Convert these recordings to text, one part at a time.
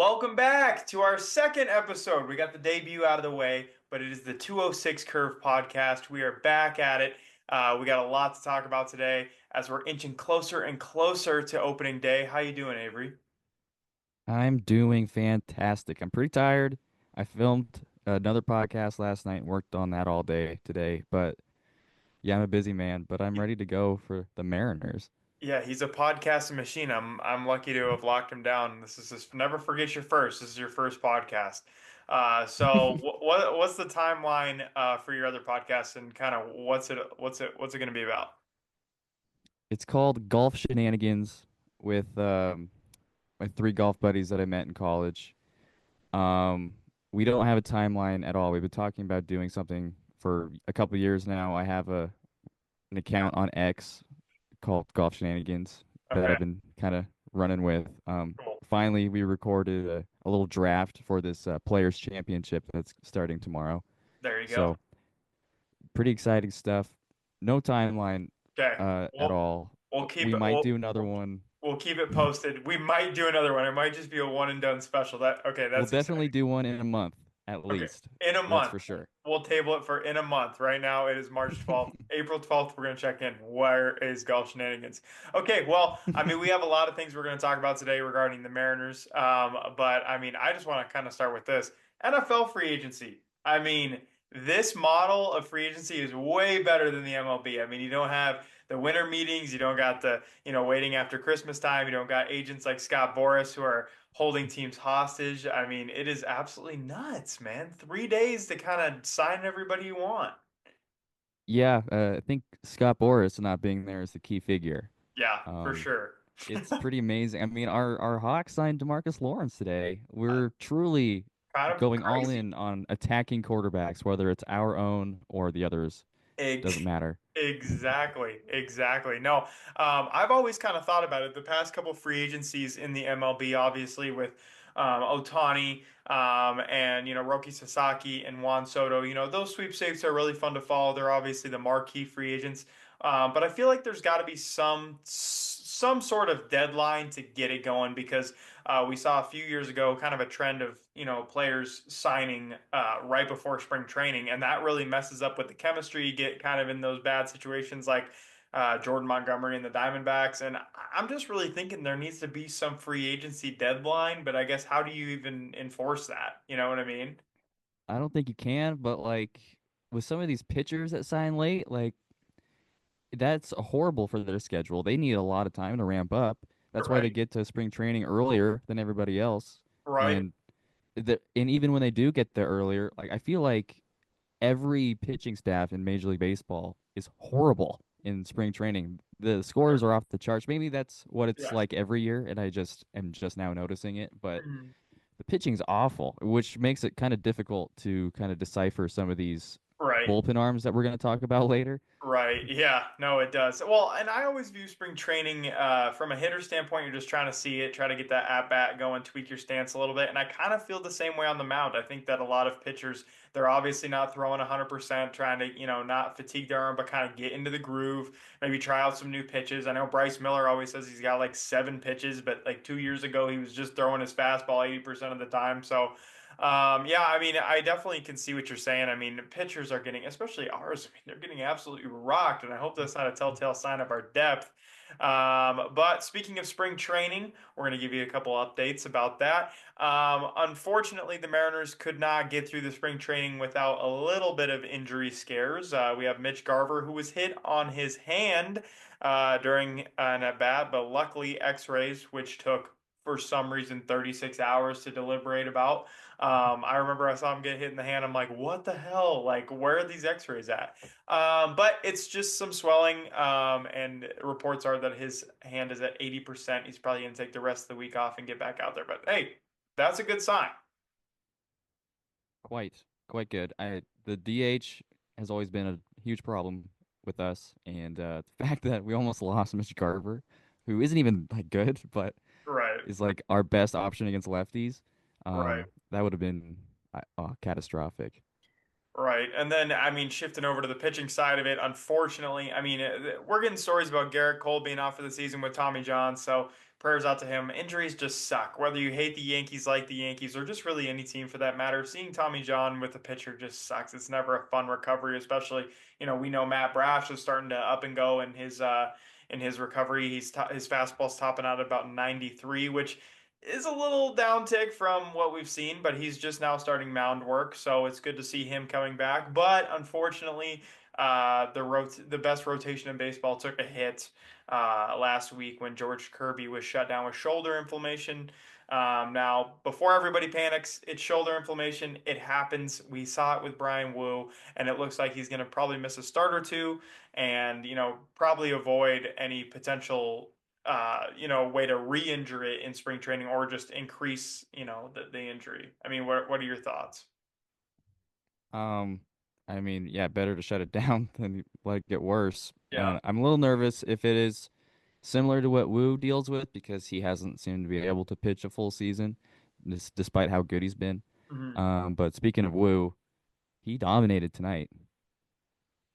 Welcome back to our second episode. We got the debut out of the way, but it is the 206 Curve podcast. We are back at it. We got a lot to talk about today as we're inching closer and closer to opening day. How you doing, Avery? I'm doing fantastic. I'm pretty tired. I filmed another podcast last night and worked on that all day today. But yeah, I'm a busy man, but I'm ready to go for the Mariners. Yeah, he's a podcasting machine. I'm lucky to have locked him down. This is just never forget your first. This is your first podcast. So what's the timeline for your other podcasts and kind of what's it going to be about? It's called Golf Shenanigans with my three golf buddies that I met in college. Um, we don't have a timeline at all. We've been talking about doing something for a couple years now. I have an account on X called Golf Shenanigans that Okay, I've been kind of running with. cool. Finally, we recorded a little draft for this Players Championship that's starting tomorrow. There you go. So, pretty exciting stuff. No timeline Okay. at We'll all. we'll keep We it might do another we'll, one. we'll keep it posted. We might do another one. It might just be a one and done special. That okay, We'll that's definitely exciting. do one in a month at Okay. least. In a That's month. for sure. We'll table it for in a month. Right now it is March 12th. April 12th, we're gonna check in. Where is golf shenanigans? Okay, well, I mean, we have a lot of things we're gonna talk about today regarding the Mariners. But I mean, I just want to kind of start with this. NFL free agency. I mean, this model of free agency is way better than the MLB. I mean, you don't have the winter meetings, you don't got the, waiting after Christmas time, you don't got agents like Scott Boras who are holding teams hostage. I mean, it is absolutely nuts, man. 3 days to kind of sign everybody you want. Yeah, I think Scott Boras not being there is the key figure. Yeah, for Um, sure. it's pretty amazing. I mean, our Hawks signed DeMarcus Lawrence today. Uh, We're truly Kind of going all crazy. in on attacking quarterbacks, whether it's our own or the others. Doesn't Ex- matter. Exactly, exactly. No, I've always kind of thought about it. The past couple free agencies in the MLB, obviously with Ohtani and Roki Sasaki and Juan Soto. Those sweepstakes are really fun to follow. They're obviously the marquee free agents, but I feel like there's got to be some sort of deadline to get it going because we saw a few years ago kind of a trend of players signing right before spring training, and that really messes up with the chemistry. You get kind of in those bad situations like Jordan Montgomery and the Diamondbacks, and I'm just really thinking there needs to be some free agency deadline. But I guess how do you even enforce that? You know what I mean? I don't think you can, but like with some of these pitchers that sign late, like that's horrible for their schedule. They need a lot of time to ramp up. That's why they Right, get to spring training earlier than everybody else. right. And and even when they do get there earlier, like I feel like every pitching staff in Major League Baseball is horrible in spring training. The scores are off the charts. Maybe that's what it's Yeah. like every year, and I just am just now noticing it. But Mhm. the pitching's awful, which makes it kind of difficult to kind of decipher some of these Right. bullpen arms that we're going to talk about later. Right. Yeah. No, it does. Well, and I always view spring training from a hitter standpoint. You're just trying to see it, try to get that at bat going, tweak your stance a little bit. And I kind of feel the same way on the mound. I think that a lot of pitchers, they're obviously not throwing 100%, trying to, not fatigue their arm, but kind of get into the groove, maybe try out some new pitches. I know Bryce Miller always says he's got like 7 pitches, but like 2 years ago, he was just throwing his fastball 80% of the time. So, yeah, I mean, I definitely can see what you're saying. I mean, pitchers are getting, especially ours, I mean, they're getting absolutely rocked, and I hope that's not a telltale sign of our depth. But speaking of spring training, we're going to give you a couple updates about that. Unfortunately, the Mariners could not get through the spring training without a little bit of injury scares. We have Mitch Garver, who was hit on his hand during an at bat, but luckily, X-rays, which took for some reason 36 hours to deliberate about. I remember I saw him get hit in the hand. I'm like, what the hell? Like, where are these x-rays at? But it's just some swelling. And reports are that his hand is at 80%. He's probably going to take the rest of the week off and get back out there. But hey, that's a good sign. Quite good. The DH has always been a huge problem with us, and the fact that we almost lost Mr. Carver, who isn't even like good, but Right, is like our best option against lefties, right. that would have been catastrophic. Right. And then, I mean, shifting over to the pitching side of it, unfortunately, I mean, we're getting stories about Garrett Cole being out for the season with Tommy John. So prayers out to him. Injuries just suck. Whether you hate the Yankees, like the Yankees, or just really any team for that matter, seeing Tommy John with the pitcher just sucks. It's never a fun recovery, especially, we know Matt Brash is starting to up and go in his recovery. His fastball's topping out at about 93, which is a little downtick from what we've seen, but he's just now starting mound work, so it's good to see him coming back. But unfortunately, the best rotation in baseball took a hit last week when George Kirby was shut down with shoulder inflammation. Now, before everybody panics, it's shoulder inflammation. It happens. We saw it with Brian Wu, and it looks like he's going to probably miss a start or two, and probably avoid any potential way to re-injure it in spring training or just increase, the injury. I mean, what are your thoughts? Um, I mean, yeah, better to shut it down than let it get worse. Yeah. I'm a little nervous if it is similar to what Wu deals with because he hasn't seemed to be able to pitch a full season, despite how good he's been. Hmm. But speaking of Wu, he dominated What was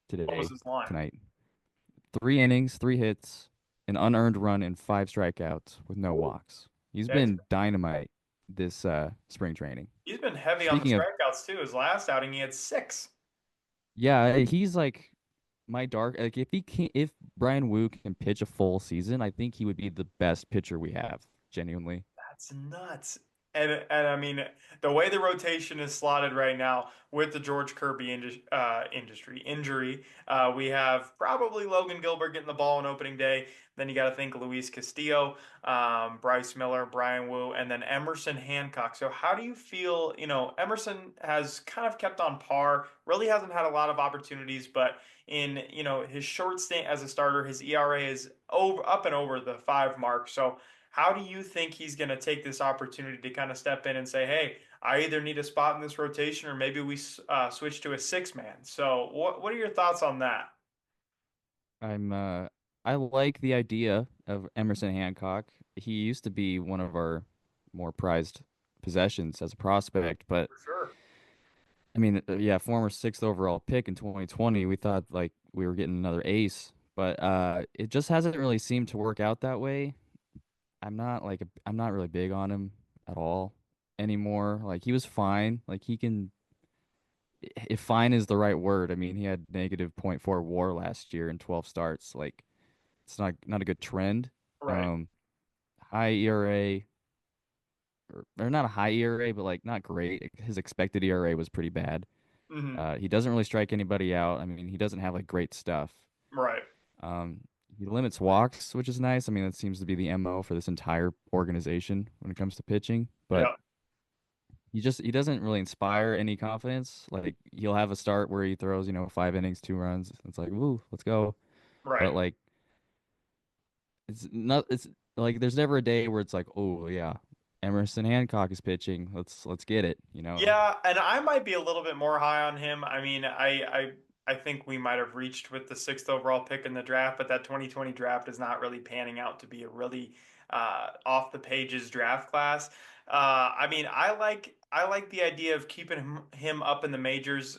today, his line? tonight. 3 innings, 3 hits, an unearned run, and 5 strikeouts with no Ooh, walks. He's yeah, been dynamite this spring training. he's been heavy on the Speaking of, strikeouts too. His last outing, he had six. yeah, he's like my dark. Like if Brian Wu can pitch a full season, I think he would be the best pitcher we have. Genuinely. That's nuts. And I mean, the way the rotation is slotted right now with the George Kirby injury, we have probably Logan Gilbert getting the ball on opening day. Then you got to think Luis Castillo, Bryce Miller, Brian Wu, and then Emerson Hancock. So how do you feel? Emerson has kind of kept on par. Really hasn't had a lot of opportunities, but in his short stint as a starter, his ERA is up and over the 5 mark. So how do you think he's going to take this opportunity to kind of step in and say, hey, I either need a spot in this rotation or maybe we switch to a 6 man? So, what are your thoughts on that? I'm I like the idea of Emerson Hancock. He used to be one of our more prized possessions as a prospect, but For sure. I mean, yeah, former sixth overall pick in 2020. We thought like we were getting another ace, but it just hasn't really seemed to work out that way. I'm not really big on him at all anymore. Like he was fine. Like he can if fine is the right word. I mean, he had negative point 0.4 WAR last year in 12 starts. Like it's not a good trend. Right. Um, high ERA or not a high ERA, but like not great. His expected ERA was pretty bad. Hmm. He doesn't really strike anybody out. I mean, he doesn't have like great stuff. Right. Um, he limits walks, which is nice. I mean, that seems to be the MO for this entire organization when it comes to pitching. But Yeah. he doesn't really inspire any confidence. Like he'll have a start where he throws, 5 innings, 2 runs. It's like, woo, let's go. Right. But like it's like there's never a day where it's like, oh yeah, Emerson Hancock is pitching. Let's get it. Yeah, and I might be a little bit more high on him. I mean, I think we might have reached with the sixth overall pick in the draft, but that 2020 draft is not really panning out to be a really off the pages draft class. I mean, I like the idea of keeping him up in the majors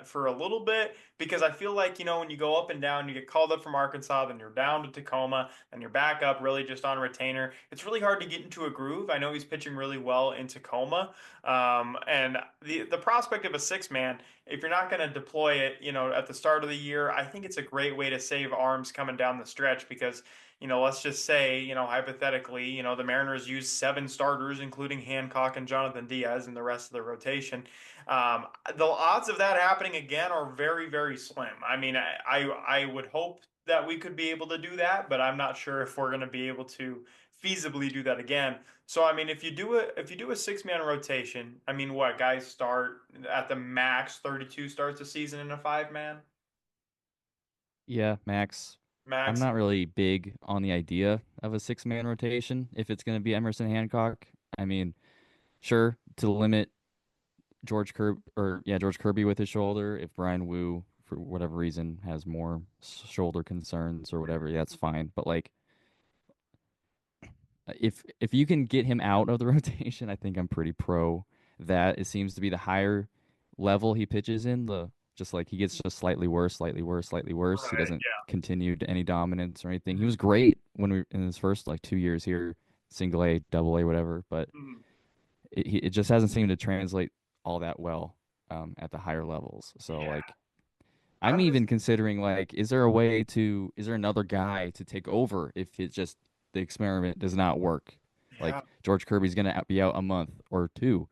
for a little bit because I feel like when you go up and down, you get called up from Arkansas, then you're down to Tacoma, then you're back up really just on retainer. It's really hard to get into a groove. I know he's pitching really well in Tacoma. And the prospect of a 6 man, if you're not going to deploy it, at the start of the year, I think it's a great way to save arms coming down the stretch because, let's just say, hypothetically, the Mariners use 7 starters, including Hancock and Jonathan Diaz and the rest of the rotation. Um, the odds of that happening again are very, very slim. I mean, I would hope that we could be able to do that, but I'm not sure if we're going to be able to feasibly do that again. So I mean, if you do a 6 man rotation, I mean, what guys start at the max 32 starts a season in a 5 man Yeah, Max. I'm max? not really big on the idea of a 6-man rotation if it's going to be Emerson Hancock. I mean, sure, to limit George Kirby with his shoulder. If Brian Wu, for whatever reason, has more shoulder concerns or whatever, yeah, that's fine. But like, if you can get him out of the rotation, I think I'm pretty pro that. It seems to be the higher level he pitches in, the just like he gets just slightly worse, slightly worse, slightly worse. He Right. doesn't Yeah. continue to any dominance or anything. He Mhm. was great when we in his first like 2 years here, single A, double A, whatever, but Mhm. it just hasn't seemed to translate all that well at the higher levels. So Yeah. like I'm I'm just even considering like, is there another guy to take over if it just the experiment does not work? yeah. Like George Kirby's gonna be out a month or two,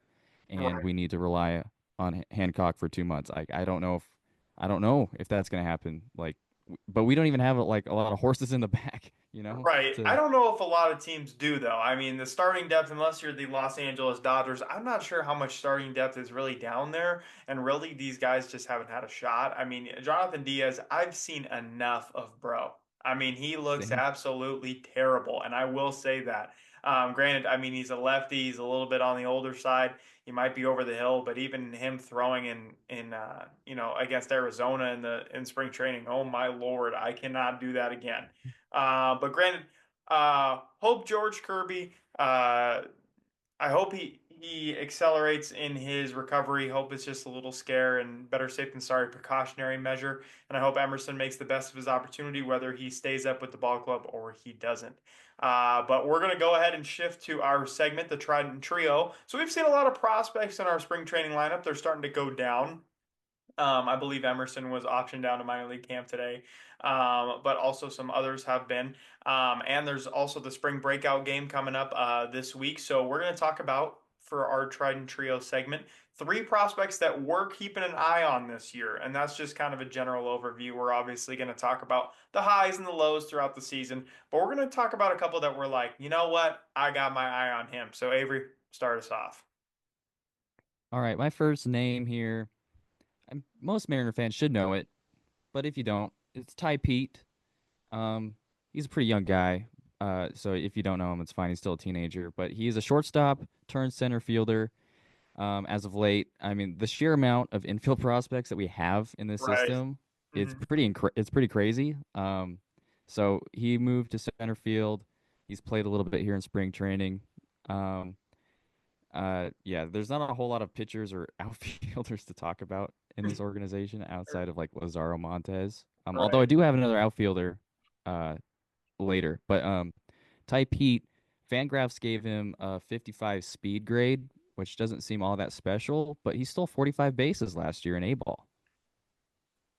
and Right. we need to rely on Hancock for 2 months. I don't know if that's gonna happen. Like, but we don't even have like a lot of horses in the back, you know? Right. I To don't know if a lot of teams do though. I mean, the starting depth, unless you're the Los Angeles Dodgers, I'm not sure how much starting depth is really down there. And really, these guys just haven't had a shot. I mean, Jonathan Diaz, I've seen enough of, bro. I mean, he looks same. absolutely terrible, and I will say that. Granted, I mean, he's a lefty. He's a little bit on the older side. He might be over the hill, but even him throwing in against Arizona in spring training, oh my Lord, I cannot do that again. But granted, hope George Kirby. I hope he accelerates in his recovery. Hope it's just a little scare and better safe than sorry precautionary measure. And I hope Emerson makes the best of his opportunity, whether he stays up with the ball club or he doesn't. But we're going to go ahead and shift to our segment, the Trident Trio. So we've seen a lot of prospects in our spring training lineup. They're starting to go down. I believe Emerson was optioned down to minor league camp today, but also some others have been. And there's also the spring breakout game coming up this week. So we're going to talk about, for our Trident Trio segment, three prospects that we're keeping an eye on this year. And that's just kind of a general overview. We're obviously going to talk about the highs and the lows throughout the season, but we're going to talk about a couple that we're like, you know what? I got my eye on him. So, Avery, start us off. All right, my first name here. Most Mariner fans should know it, but if you don't, it's Ty Pete. Um, he's a pretty young guy. So if you don't know him, it's fine. He's still a teenager, but he's a shortstop turned center fielder. As of late, I mean, the sheer amount of infield prospects that we have in this Right. system, Hmm. it's pretty crazy. So he moved to center field. He's played a little bit here in spring training. Um, yeah, there's not a whole lot of pitchers or outfielders to talk about in this organization outside of like Lazaro Montez. Although I Right. do have another outfielder uh later, but Ty Pete, Fangraphs gave him a 55 speed grade, which doesn't seem all that special, but he stole 45 bases last year in A-ball.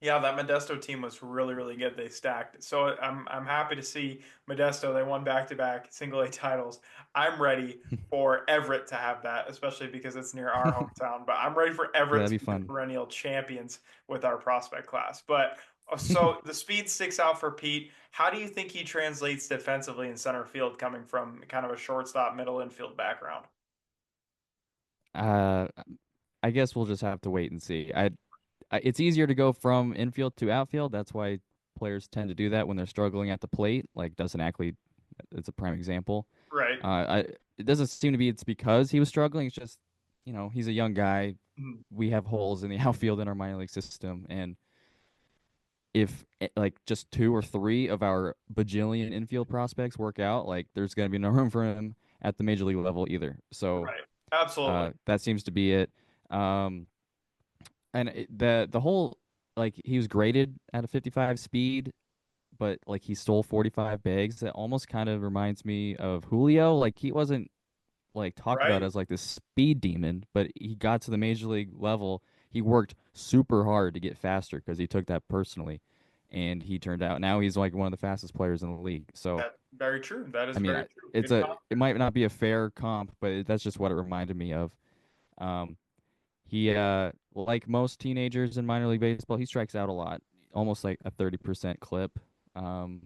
Yeah, that Modesto team was really, really good. They stacked. So I'm happy to see Modesto. They won back-to-back single A titles. I'm ready for Everett to have that, especially because it's near our hometown. But I'm ready for Yeah, Everett that'd to be be the fun. perennial champions with our prospect class. But so the speed sticks out for Pete. How do you think he translates defensively in center field, coming from kind of a shortstop, middle infield background? Uh, I guess we'll just have to wait and see. It's easier to go from infield to outfield. That's why players tend to do that when they're struggling at the plate. Like Dustin Ackley, it's a prime example. Right. I it doesn't seem to be it's because he was struggling. It's just, he's a young guy. Mhm. We have holes in the outfield in our minor league system, and if like just two or three of our bajillion infield prospects work out, like there's going to be no room for him at the major league level either. So Right. Absolutely. that seems to be it. Um, and the whole like he was graded at a 55 speed, but like he stole 45 bags. That almost kind of reminds me of Julio. Like he wasn't like talked about Right. as like this speed demon, but he got to the major league level. He worked super hard to get faster because he took that personally, and he turned out now he's like one of the fastest players in the league. So That's very true. That is I mean, very true. it's Good a comment. it might not be a fair comp, but that's just what it reminded me of. Um, he like most teenagers in minor league baseball, he strikes out a lot, almost like a 30% clip. Um,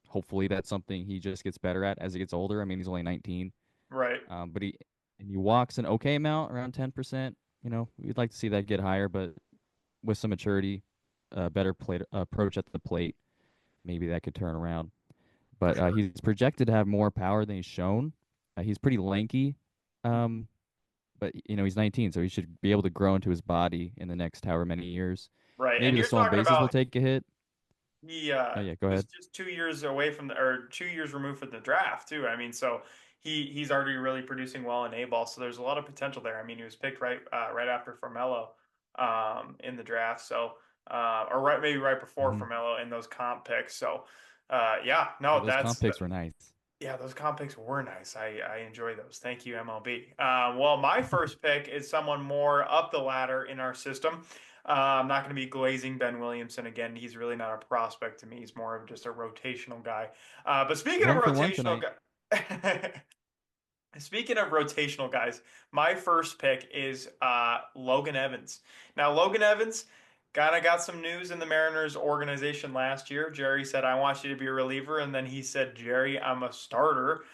hopefully that's something he just gets better at as he gets older. I mean, he's only 19. Right. But he walks an okay amount, around 10%. We'd like to see that get higher, but with some maturity, better plate approach at the plate, maybe that could turn around. For But sure. he's projected to have more power than he's shown. He's pretty lanky, um, but he's 19, so he should be able to grow into his body in the next however many years. Right. And Maybe the you're stolen talking bases will about take a hit. he Oh yeah, go was ahead. just 2 years away from or 2 years removed from the draft too. I mean, so he's already really producing well in A ball. So there's a lot of potential there. I mean, he was picked right after Formello. in the draft. So or right maybe right before Hmm. for Melo in those comp picks. So yeah, Yeah, no, those comp that's picks were nice. yeah, those comp picks were nice. I enjoy those. Thank you, MLB. Well, my first pick is someone more up the ladder in our system. I'm not going to be glazing Ben Williamson again. He's really not a prospect to me. He's more of just a rotational guy. But speaking of One for one rotational tonight. guy, speaking of rotational guys, my first pick is Logan Evans. Now, Logan Evans kind of got some news in the Mariners organization last year. Jerry said, I want you to be a reliever. And then he said, Jerry, I'm a starter.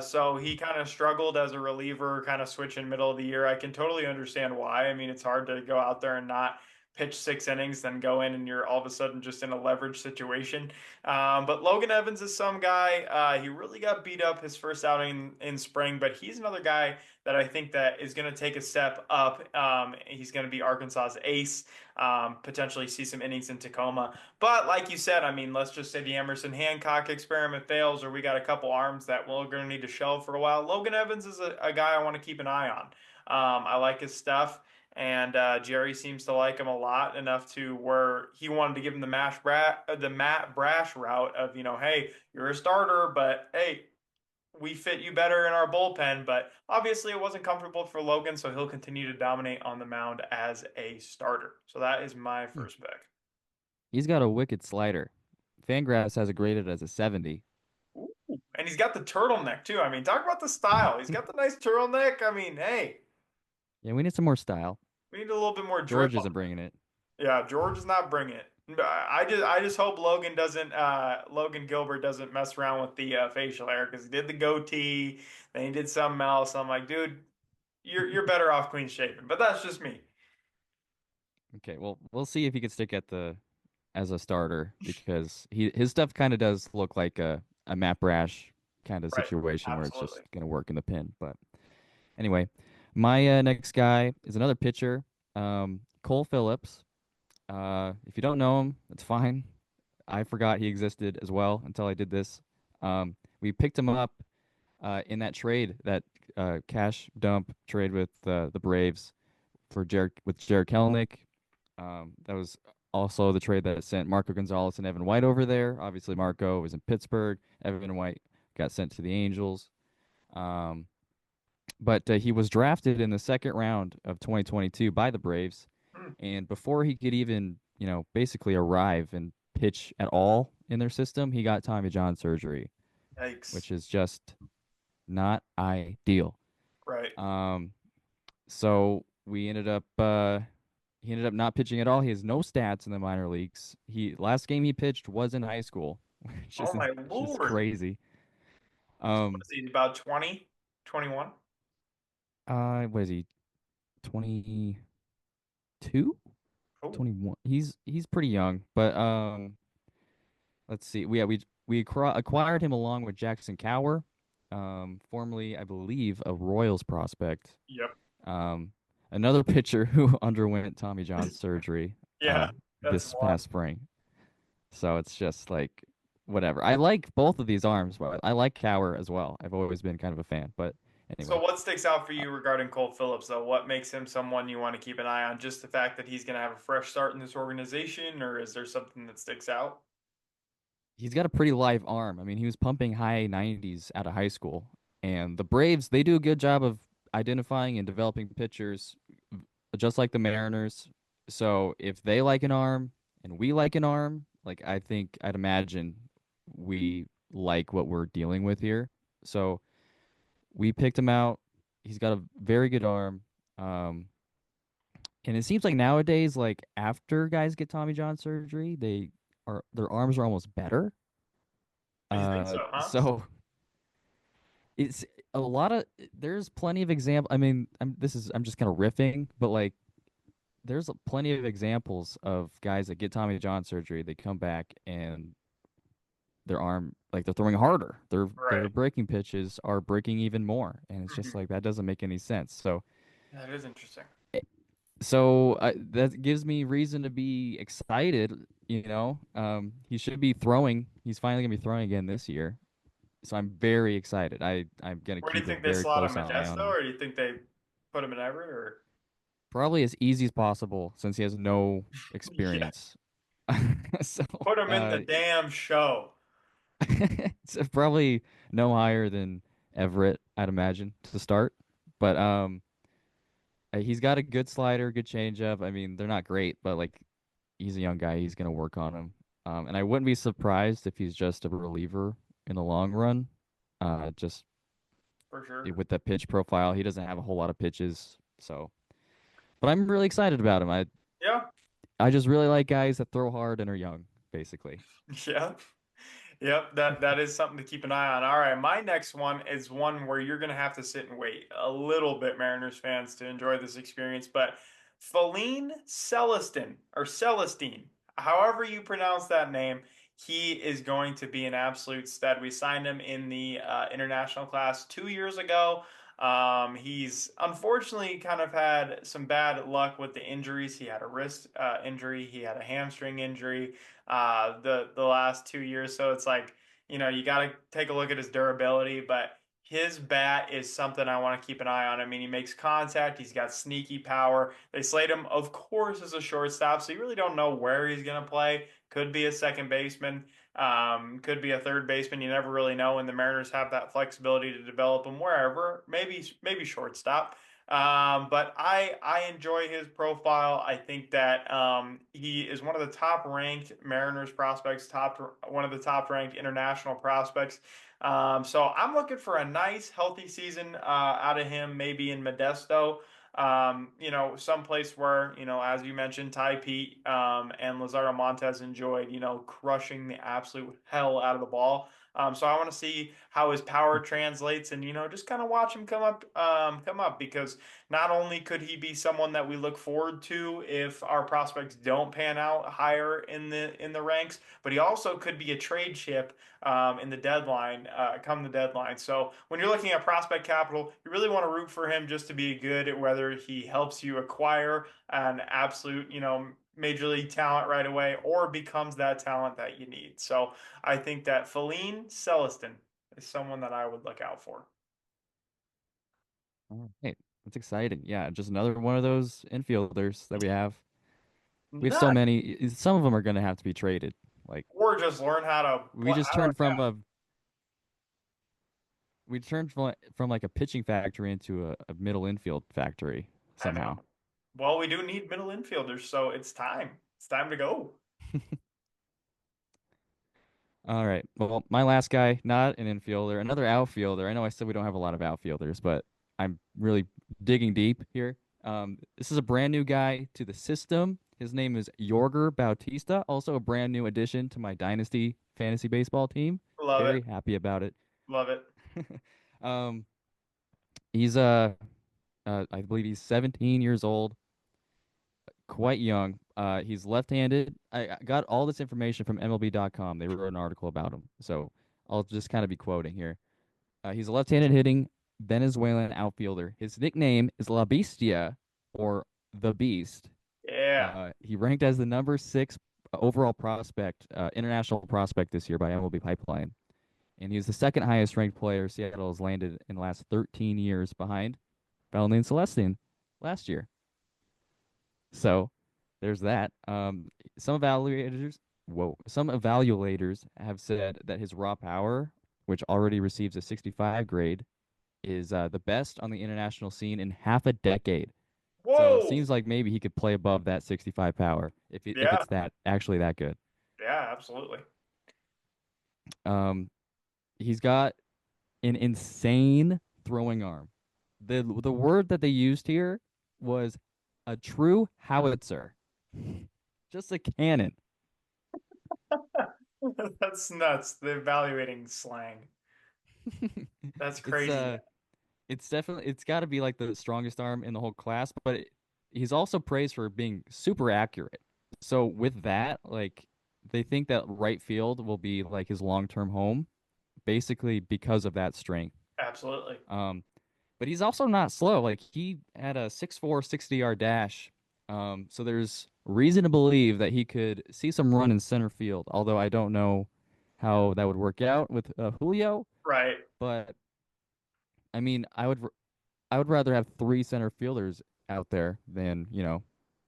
So he kind of struggled as a reliever, kind of switching middle of the year. I can totally understand why. I mean, it's hard to go out there and not pitch 6 innings, then go in and you're all of a sudden just in a leverage situation. But Logan Evans is some guy. He really got beat up his first outing in spring, but he's another guy that I think that is going to take a step up. He's going to be Arkansas's ace. Potentially see some innings in Tacoma. But like you said, I mean, let's just say the Emerson Hancock experiment fails, or we got a couple arms that we're going to need to shelve for a while. Logan Evans is a guy I want to keep an eye on. I like his stuff. And Jerry seems to like him a lot enough to where he wanted to give him the Matt Brash route of, hey, you're a starter, but hey, we fit you better in our bullpen. But obviously, it wasn't comfortable for Logan, so he'll continue to dominate on the mound as a starter. So that is my Hmm. first pick. He's got a wicked slider. Fangraphs has it graded as a 70. Ooh. And he's got the turtleneck too. I mean, talk about the style. He's got the nice turtleneck. I mean, hey, Yeah, we need some more style. we need a little bit more drip. George isn't bringing it. Yeah, George is not bringing it. I just hope Logan Gilbert doesn't mess around with the facial hair because he did the goatee, then he did something else. I'm like, dude, you're better off clean shaven. But that's just me. Okay, well, we'll see if he can stick at the as a starter because his stuff kind of does look like a Matt Brash kind of Right. situation where it's Absolutely. just gonna work in the pin. But anyway, my next guy is another pitcher, Cole Phillips. If you don't know him, it's fine. I forgot he existed as well until I did this. We picked him up in that trade, that cash dump trade with the Braves for Jared Kelenic. That was also the trade that sent Marco Gonzalez and Evan White over there. Obviously, Marco was in Pittsburgh. Evan White got sent to the Angels. Um, but he was drafted in the second round of 2022 by the Braves. Hmm. And before he could even, basically arrive and pitch at all in their system, he got Tommy John surgery, Yikes. which is just not ideal. Right. Um, so he ended up not pitching at all. He has no stats in the minor leagues. He last game he pitched was in high school, which Oh is my just Lord. crazy. So what Um, is he about 20, 21? what is he? 22? Oh, 21. He's pretty young, but let's see. We acquired him along with Jackson Cower, formerly I believe a Royals prospect. yep. Um, Another pitcher who underwent Tommy John surgery Yeah, that's this wild. past spring. So it's just like whatever. I like both of these arms, but I like Cower as well. I've always been kind of a fan. But So anyway, what sticks out for uh, you regarding Cole Phillips, though? What makes him someone you want to keep an eye on? Just the fact that he's going to have a fresh start in this organization, or is there something that sticks out? he's got a pretty live arm. I mean, he was pumping high 90s out of high school, and the Braves they do a good job of identifying and developing pitchers, just like the Mariners. So if they like an arm and we like an arm, like I think I'd imagine we like what we're dealing with here. So we picked him out. He's got a very good arm. Um, and it seems like nowadays, like after guys get Tommy John surgery, their arms are almost better. You think so, huh? So it's a lot of there's plenty of example. I mean, I'm just kind of riffing, but like there's plenty of examples of guys that get Tommy John surgery. They come back and their arm, like they're throwing harder. Their Right. breaking pitches are breaking even more, and it's just Hmm. like that doesn't make any sense. That is interesting. That gives me reason to be excited. He should be throwing. He's finally gonna be throwing again this year, so I'm very excited. I'm gonna Where do you keep a think they very slot close him, eye on Modesto, him. or do you think they put him in Everett, or? Probably as easy as possible since he has no Yeah. experience. So, Put him in the uh, damn show. it's probably no higher than Everett, I'd imagine, to start. But he's got a good slider, good changeup. I mean, they're not great, but like he's a young guy. He's gonna work on them. And I wouldn't be surprised if he's just a reliever in the long run. Just For sure. with that pitch profile, he doesn't have a whole lot of pitches. So, but I'm really excited about him. Yeah. I just really like guys that throw hard and are young, basically. Yeah. Yep, that is something to keep an eye on. All right, my next one is one where you're going to have to sit and wait a little bit, Mariners fans, to enjoy this experience. But Feline Celestin or Celestine, however you pronounce that name, he is going to be an absolute stud. We signed him in the international class 2 years ago. He's unfortunately kind of had some bad luck with the injuries. He had a wrist injury, he had a hamstring injury the last 2 years. So it's like, you got to take a look at his durability, but his bat is something I want to keep an eye on. I mean, he makes contact, he's got sneaky power. They slate him, of course, as a shortstop, so you really don't know where he's going to play. Could be a second baseman, could be a third baseman. You never really know, and the Mariners have that flexibility to develop him wherever. Maybe shortstop. But I enjoy his profile. I think that he is one of the top ranked Mariners prospects, one of the top ranked international prospects. So I'm looking for a nice, healthy season out of him, maybe in Modesto. Someplace where, as you mentioned, Ty Pete and Lazaro Montes enjoyed, crushing the absolute hell out of the ball. So I want to see how his power translates and, just kind of watch him come up because not only could he be someone that we look forward to if our prospects don't pan out higher in the ranks, but he also could be a trade chip in the deadline, come the deadline. So when you're looking at prospect capital, you really want to root for him just to be good at whether he helps you acquire an absolute, major league talent right away or becomes that talent that you need. So I think that Feline Celestin is someone that I would look out for. All right. That's exciting. Yeah, just another one of those infielders that we have. We have so Not many. Some of them are going to have to be traded. Like or just learn how to we play. just I don't, turned from a we turned from like a pitching factory into a middle infield factory I somehow. know. Well, we do need middle infielders, so it's time. It's time to go. All right. Well, my last guy, not an infielder, another outfielder. I know I said we don't have a lot of outfielders, but I'm really digging deep here. This is a brand new guy to the system. His name is Yorger Bautista, also a brand new addition to my Dynasty fantasy baseball team. Love it. Very happy about it. Love it. Um, he's I believe he's 17 years old, quite young. He's left-handed. I got all this information from MLB.com. They wrote an article about him, so I'll just kind of be quoting here. He's a left-handed hitting Venezuelan outfielder. His nickname is La Bestia, or the Beast. Yeah. He ranked as the number six overall prospect, international prospect this year by MLB Pipeline, and he's the second highest ranked player Seattle has landed in the last 13 years, behind Valentin Celestin last year. So there's that. Some evaluators have said that his raw power, which already receives a 65 grade, is the best on the international scene in half a decade. So it Whoa. seems like maybe he could play above that 65 power if Yeah. it's that actually that good. Yeah, absolutely. Um, he's got an insane throwing arm. The word that they used here was a true howitzer, just a cannon. That's nuts. The evaluating slang. That's It's crazy. it's definitely it's got to be like the strongest arm in the whole class, but he's also praised for being super accurate. So with that, like they think that right field will be like his long-term home, basically because of that strength. Absolutely. Um, but he's also not slow. Like he had a 6'4", 60-yard dash. So there's reason to believe that he could see some run in center field. Although I don't know how that would work out with Julio, Right. but I mean, I would rather have three center fielders out there than,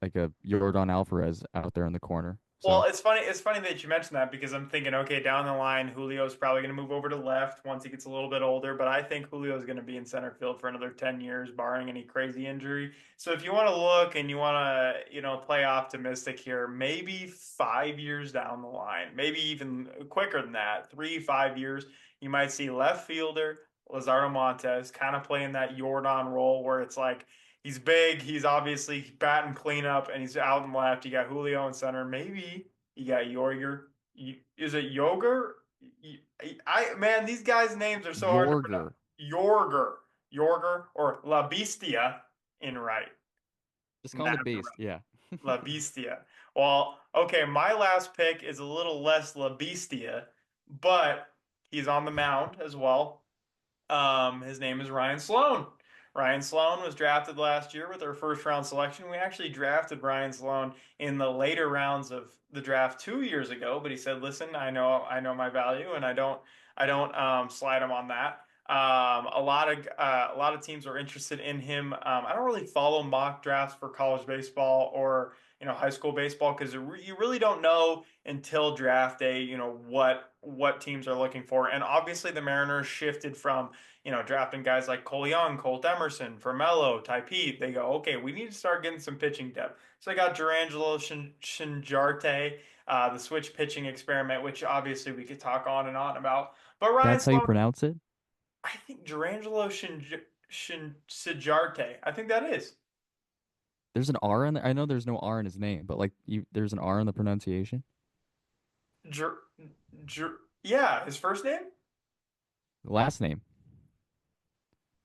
like a Yordan Alvarez out there in the corner. Well, So it's funny. It's funny that you mentioned that because I'm thinking, okay, down the line, Julio's probably going to move over to left once he gets a little bit older. But I think Julio's going to be in center field for another 10 years, barring any crazy injury. So if you want to look and you want to, play optimistic here, maybe 5 years down the line, maybe even quicker than that, 3, 5 years, you might see left fielder Lazardo Montes kind of playing that Jordan role where it's like he's big. He's obviously batting cleanup, and he's out and left. You got Julio in center. Maybe you got Yorger. Is it Yoger? I man, these guys' names are so hard to pronounce. Yorger, Yorger, or La Bestia in right. just call him the Natural. Beast. Yeah. La Bestia. Well, okay, my last pick is a little less La Bestia, but he's on the mound as well. His name is Ryan Sloan. Ryan Sloan was drafted last year with our first round selection. We actually drafted Ryan Sloan in the later rounds of the draft 2 years ago, but he said, "Listen, I know my value, and I don't slide him on that." A lot of teams are interested in him. I don't really follow mock drafts for college baseball or high school baseball because you really don't know until draft day, what teams are looking for. And obviously the Mariners shifted from drafting guys like Cole Young, Colt Emerson, Vermello, Type. They go, okay, we need to start getting some pitching depth. So they got Durangelo Shinjarte, the switch pitching experiment, which obviously we could talk on and on about. But Ryan That's how you Sloan, pronounce it? I think Shinjarte, I think that is. There's an R in there. I know there's no R in his name, but like there's an R in the pronunciation. Jur, yeah, his first name? The last name.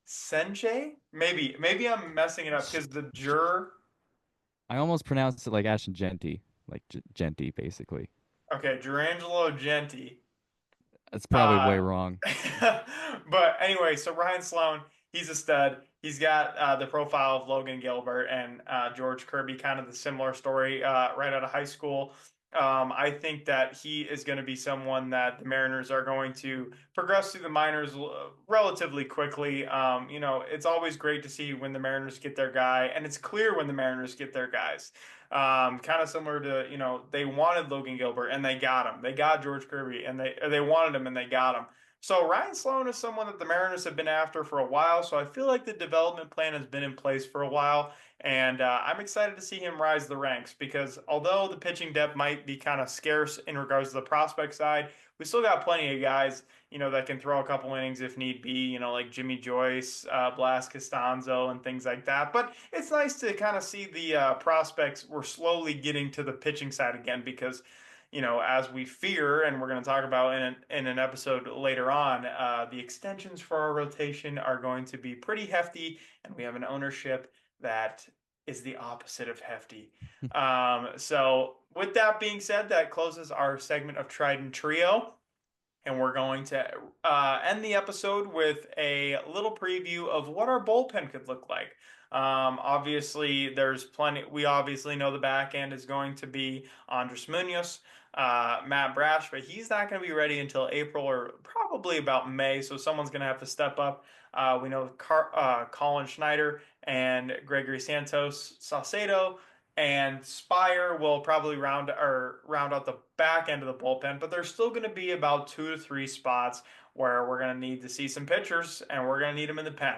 Senche? Maybe I'm messing it up Sh because the sh jur. I almost pronounced it like Ashton Genty, like G Genty, basically. Okay, Durangelo Genti. That's probably way Uh, wrong. but anyway, so Ryan Sloan, he's a stud. He's got the profile of Logan Gilbert and George Kirby, kind of the similar story right out of high school. I think that he is going to be someone that the Mariners are going to progress through the minors relatively quickly. It's always great to see when the Mariners get their guy, and it's clear when the Mariners get their guys. Kind of similar to, they wanted Logan Gilbert and they got him. They got George Kirby and they wanted him and they got him. So Ryan Sloan is someone that the Mariners have been after for a while. So I feel like the development plan has been in place for a while. And I'm excited to see him rise the ranks because although the pitching depth might be kind of scarce in regards to the prospect side, we still got plenty of guys, that can throw a couple innings if need be, like Jimmy Joyce, Blas Costanzo, and things like that. But it's nice to kind of see the prospects. We're slowly getting to the pitching side again because, as we fear, and we're going to talk about in an episode later on, the extensions for our rotation are going to be pretty hefty, and we have an ownership that is the opposite of hefty. So, with that being said, that closes our segment of Trident Trio. And we're going to end the episode with a little preview of what our bullpen could look like. Obviously, there's plenty. We obviously know the back end is going to be Andres Munoz, Matt Brash, but he's not going to be ready until April or probably about May. So someone's going to have to step up. We know Colin Schneider and Gregory Santos Saucedo and Spire will probably round out the back end of the bullpen, but there's still going to be about 2 to 3 spots where we're going to need to see some pitchers, and we're going to need them in the pen.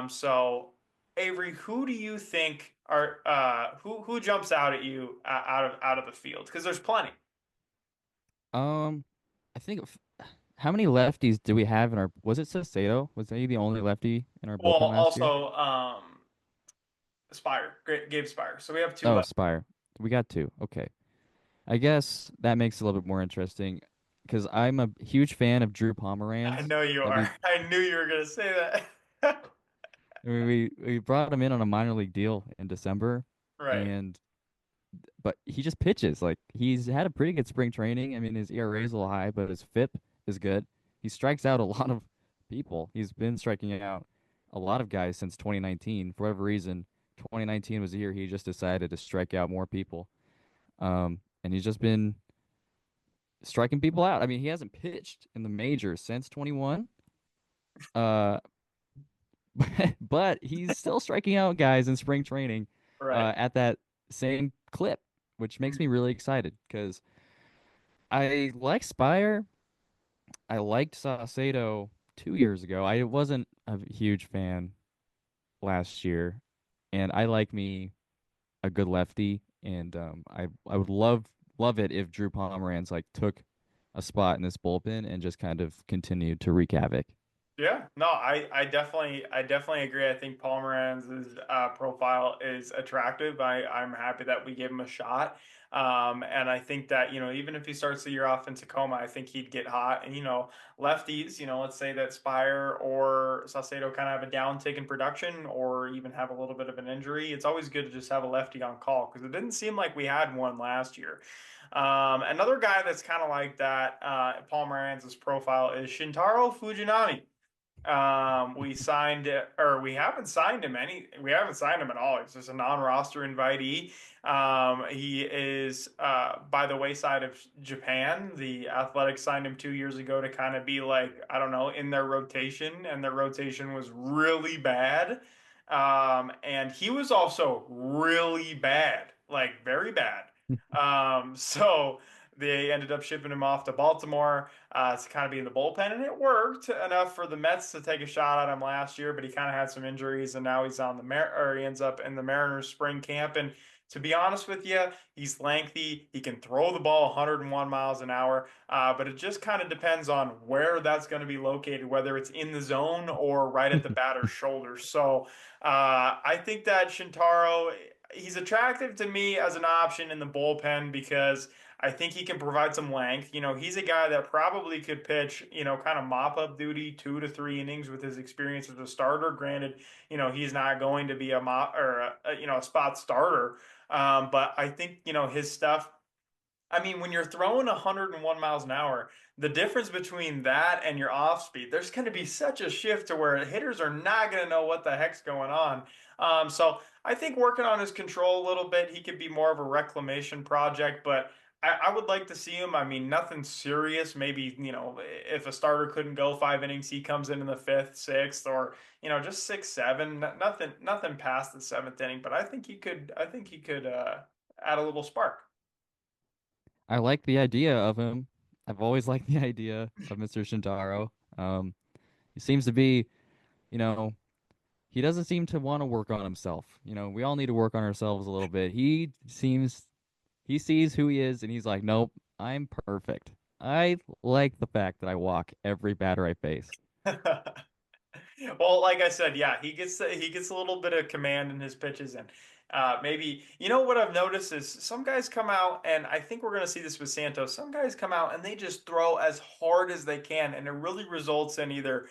So Avery, who do you think are who jumps out at you out of the field? Because there's plenty. Um, I think how many lefties do we have in our? Was it Salcedo? Was he the only lefty in our Well, bullpen last year? also Spire, Gabe Spire. So we have two Oh, left. Spire. We got two. Okay. I guess that makes it a little bit more interesting because I'm a huge fan of Drew I Pomeranz know you that we are. I knew you were going to say that. I mean, we brought him in on a minor league deal in December, Right. and but he just pitches. Like he's had a pretty good spring training. I mean, his ERA is a little high, but his FIP is good. He strikes out a lot of people. He's been striking out a lot of guys since 2019. For whatever reason, 2019 was the year he just decided to strike out more people. And he's just been striking people out. I mean, he hasn't pitched in the majors since 21. Uh, but he's still striking out guys in spring training Right. at that same clip, which makes me really excited because I like Spire. I liked Saucedo 2 years ago. I wasn't a huge fan last year, and I like me a good lefty, and I would love it if Drew Pomeranz like took a spot in this bullpen and just kind of continued to wreak havoc. Yeah, no, I definitely agree. I think Pomeranz's profile is attractive. I'm happy that we gave him a shot. And I think that, even if he starts the year off in Tacoma, I think he'd get hot. And, lefties, let's say that Spire or Saucedo kind of have a downtick in production or even have a little bit of an injury. It's always good to just have a lefty on call because it didn't seem like we had one last year. Another guy that's kind of like that, Pomeranz's profile is Shintaro Fujinami. We signed or we haven't signed him at all. He's just a non-roster invitee. He is by the wayside of Japan. The Athletics signed him 2 years ago to kind of be like, I don't know, in their rotation, and their rotation was really bad. And he was also really bad, like very bad. So they ended up shipping him off to Baltimore to kind of be in the bullpen, and it worked enough for the Mets to take a shot at him last year. But he kind of had some injuries, and now he's on the or he ends up in the Mariners spring camp. And to be honest with you, he's lengthy. He can throw the ball 101 miles an hour, but it just kind of depends on where that's going to be located, whether it's in the zone or right at the batter's shoulder. So I think that Shintaro, he's attractive to me as an option in the bullpen because I think he can provide some length. He's a guy that probably could pitch, kind of mop up duty 2 to 3 innings with his experience as a starter. Granted, he's not going to be a mop or a spot starter. But I think, his stuff. I mean, when you're throwing 101 miles an hour, the difference between that and your off speed, there's going to be such a shift to where hitters are not going to know what the heck's going on. So I think working on his control a little bit, he could be more of a reclamation project, but I would like to see him. I mean, nothing serious. Maybe, if a starter couldn't go 5 innings, he comes in the fifth, sixth, or, just six, seven, nothing past the seventh inning. But I think he could add a little spark. I like the idea of him. I've always liked the idea of Mr. Shintaro. He seems to be, you know, he doesn't seem to want to work on himself. We all need to work on ourselves a little bit. He sees who he is and he's like, nope, I'm perfect. I like the fact that I walk every batter I face. Well, like I said, yeah, he gets a little bit of command in his pitches, and maybe what I've noticed is some guys come out, and I think we're gonna see this with Santos. Some guys come out and they just throw as hard as they can, and it really results in either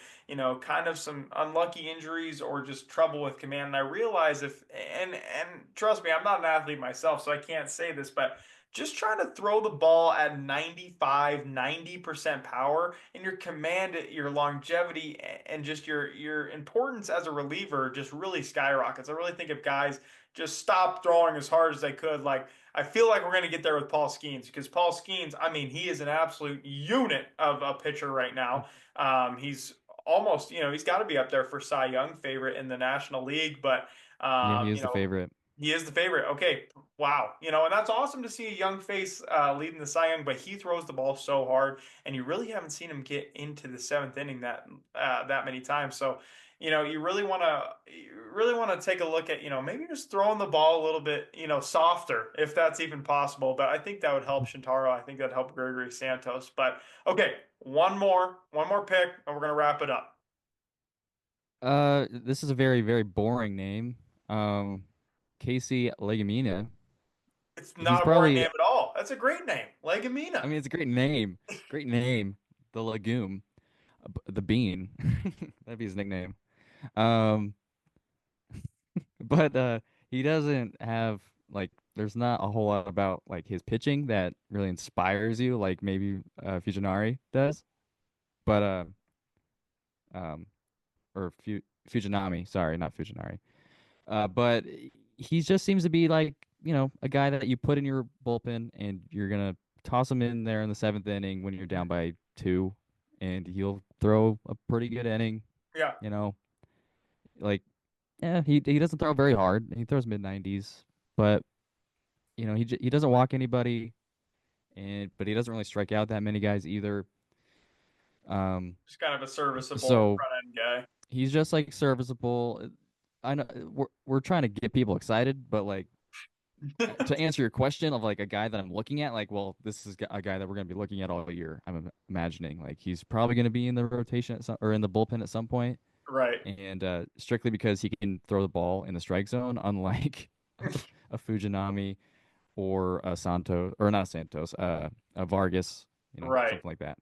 kind of some unlucky injuries or just trouble with command. And I realize if and trust me, I'm not an athlete myself, so I can't say this, but just trying to throw the ball at 95, 90% power and your command, your longevity, and just your importance as a reliever just really skyrockets. I really think if guys just stop throwing as hard as they could, like I feel like we're going to get there with Paul Skeens because Paul Skeens, I mean, he is an absolute unit of a pitcher right now. He's almost, he's got to be up there for Cy Young favorite in the National League, but Yeah, um, he you is the know, favorite. he is the favorite. Okay, wow. And that's awesome to see a young face leading the Cy Young, but he throws the ball so hard, and you really haven't seen him get into the seventh inning that many times. So, you really want to take a look at, maybe just throwing the ball a little bit, softer, if that's even possible. But I think that would help Shintaro. I think that'd help Gregory Santos. But okay, one more pick, and we're gonna wrap it up. This is a very, very boring name. Um, Casey Legumina. It's He's not a boring probably, name at all. That's a great name, I Legumina. mean, it's a great name. Great name. The legume, the bean. That'd be his nickname. Um, but he doesn't have like there's not a whole lot about like his pitching that really inspires you like maybe Fujinari does. But um or Fujinami, sorry, not Fujinari. But he just seems to be like, a guy that you put in your bullpen and you're gonna toss him in there in the seventh inning when you're down by two, and he'll throw a pretty good inning. Yeah. You know, Like, yeah, he doesn't throw very hard. He throws mid 90s, but he doesn't walk anybody, and but he doesn't really strike out that many guys either. Um, Just kind of a serviceable so front end guy. he's just like serviceable. I know we're trying to get people excited, but like to answer your question of like a guy that I'm looking at, like, well, this is a guy that we're going to be looking at all year. I'm imagining like he's probably going to be in the rotation at some, or in the bullpen at some point, Right. and strictly because he can throw the ball in the strike zone, unlike a Fujinami or a Santos, or not Santos, a Vargas, Right. something like that.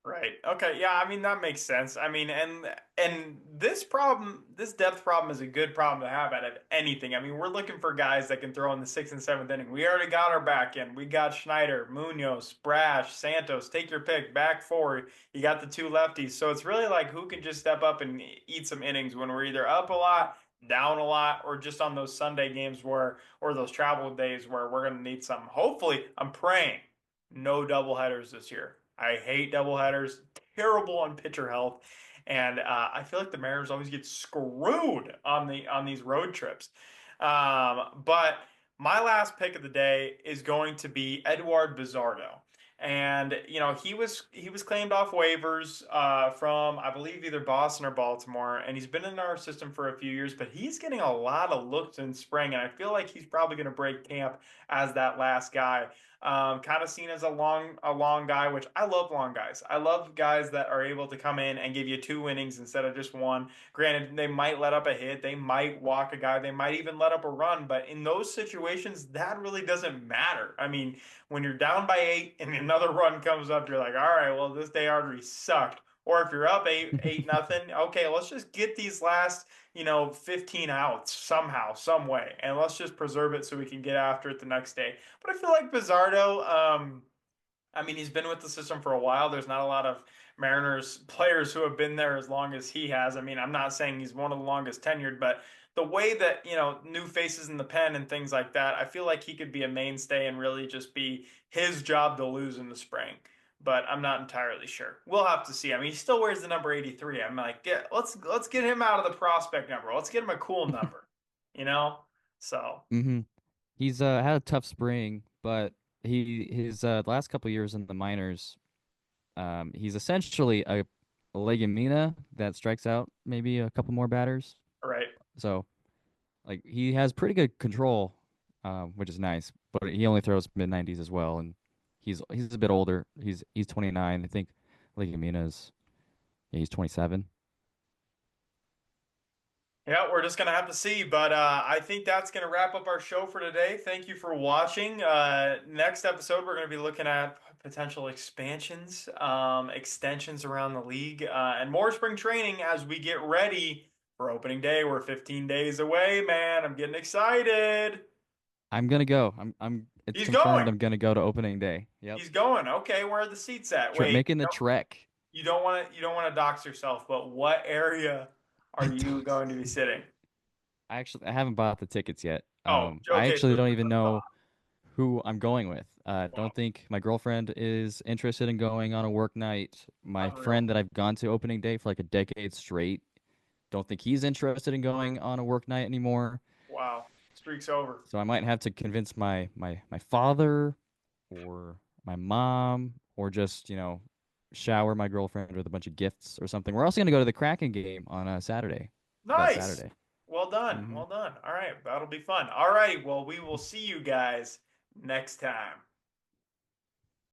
Right. Okay. Yeah. I mean, that makes sense. I mean, and this problem, this depth problem, is a good problem to have out of anything. I mean, we're looking for guys that can throw in the sixth and seventh inning. We already got our back end. We got Schneider, Munoz, Brash, Santos. Take your pick. Back four. You got the two lefties. So it's really like who can just step up and eat some innings when we're either up a lot, down a lot, or just on those Sunday games where, or those travel days where we're going to need some. Hopefully, I'm praying no doubleheaders this year. I hate doubleheaders. Terrible on pitcher health, and I feel like the Mariners always get screwed on these road trips. But my last pick of the day is going to be Eduard Bizardo. And he was claimed off waivers from I believe either Boston or Baltimore, and he's been in our system for a few years. But he's getting a lot of looks in spring, and I feel like he's probably going to break camp as that last guy. Kind of seen as a long guy, which I love long guys. I love guys that are able to come in and give you two innings instead of just one. Granted, they might let up a hit, they might walk a guy, they might even let up a run, but in those situations, that really doesn't matter. I mean, when you're down by eight and another run comes up, you're like, all right, well, this day already sucked. Or if you're up eight nothing, okay, let's just get these last 15 outs somehow, some way, and let's just preserve it so we can get after it the next day. But I feel like Bizzardo, I mean, he's been with the system for a while. There's not a lot of Mariners players who have been there as long as he has. I mean, I'm not saying he's one of the longest tenured, but the way that, new faces in the pen and things like that, I feel like he could be a mainstay and really just be his job to lose in the spring. But I'm not entirely sure. We'll have to see. I mean, he still wears the number 83. I'm like, let's get him out of the prospect number. Let's get him a cool number, you know? So, hmm He's had a tough spring, but his last couple years in the minors, he's essentially a legumina that strikes out maybe a couple more batters. right. So like he has pretty good control, which is nice. But he only throws mid 90s as well, and he's a bit older. He's 29. I think Legumina's yeah, he's 27. Yeah, we're just gonna have to see, but I think that's gonna wrap up our show for today. Thank you for watching. Next episode, we're gonna be looking at potential expansions, extensions around the league, and more spring training as we get ready for opening day. We're 15 days away, man. I'm getting excited. I'm gonna go. It's He's confirmed going. I'm gonna go to opening day. Yep. He's going. Okay, where are the seats at? Wait, Making the trek. you don't want to dox yourself, but what area are you going to be sitting? I haven't bought the tickets yet. Oh, I okay, actually so don't just even a know thought. who I'm going with. Wow, Don't think my girlfriend is interested in going on a work night. My unreal. friend that I've gone to opening day for like a decade straight, don't think he's interested in going on a work night anymore. Wow, streak's over. So I might have to convince my father or my mom or just, shower my girlfriend with a bunch of gifts or something. We're also gonna go to the Kraken game on Saturday. That Nice. Saturday. Well done. hmm Well done. All right, that'll be fun. All right, well, we will see you guys next time.